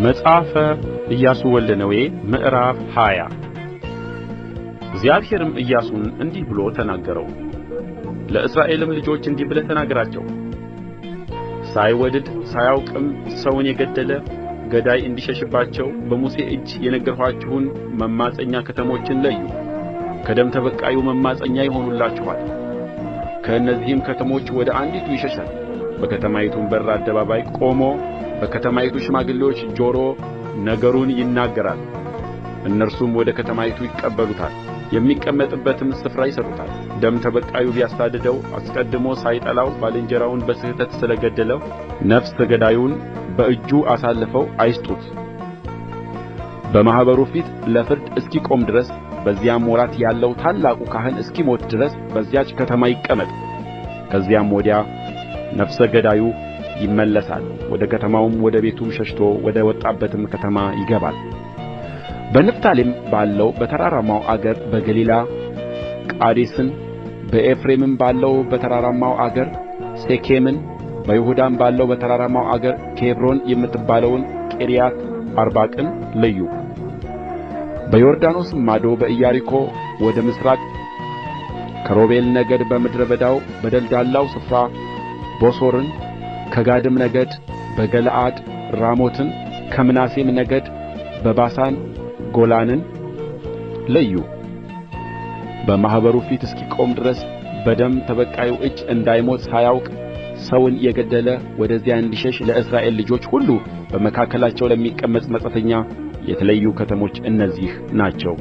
መጽሐፈ ኢያሱ ወልደ ነዌ ምዕራፍ 20 እግዚአብሔርም ኢያሱን እንዲህ ብሎ ተናገረው። ለእስራኤልም ልጆች እንዲህ ብለህ ተናገራቸው። ሳይወድድ ሳያውቅም ሰውን የገደለ ገዳይ እንዲሸሽባቸው በሙሴ እጅ የነገርኋችሁን መማፀኛ ከተሞችን ለዩ። ከደም ተበቃዩ መማፀኛ ይሆኑላችኋል። ከእነዚህም ከተሞች ወደ አንዲቱ ይሸሻል። በከተማይቱም በር አደባባይ ቆሞ በከተማይቱ ሽማግሌዎች ጆሮ ነገሩን ይናገራል። እነርሱም ወደ ከተማይቱ ይቀበሉታል፣ የሚቀመጥበትም ስፍራ ይሰጡታል። ደም ተበቃዩ ቢያሳድደው አስቀድሞ ሳይጠላው ባልንጀራውን በስሕተት ስለገደለው ነፍሰ ገዳዩን በእጁ አሳልፈው አይስጡት። በማኅበሩ ፊት ለፍርድ እስኪቆም ድረስ በዚያም ወራት ያለው ታላቁ ካህን እስኪሞት ድረስ በዚያች ከተማ ይቀመጥ። ከዚያም ወዲያ ነፍሰ ገዳዩ ይመለሳል፣ ወደ ከተማውም ወደ ቤቱም ሸሽቶ ወደ ወጣበትም ከተማ ይገባል። በንፍታሌም ባለው በተራራማው አገር በገሊላ ቃዴስን፣ በኤፍሬምም ባለው በተራራማው አገር ሴኬምን፣ በይሁዳም ባለው በተራራማው አገር ኬብሮን የምትባለውን ቂርያት አርባቅን ለዩ። በዮርዳኖስም ማዶ በኢያሪኮ ወደ ምሥራቅ ከሮቤል ነገድ በምድረ በዳው በደልዳላው ስፍራ ቦሶርን፣ ከጋድም ነገድ በገለዓድ ራሞትን፣ ከምናሴም ነገድ በባሳን ጎላንን ለዩ። በማኅበሩ ፊት እስኪቆም ድረስ በደም ተበቃዩ እጅ እንዳይሞት ሳያውቅ ሰውን የገደለ ወደዚያ እንዲሸሽ ለእስራኤል ልጆች ሁሉ በመካከላቸው ለሚቀመጥ መጻተኛ የተለዩ ከተሞች እነዚህ ናቸው።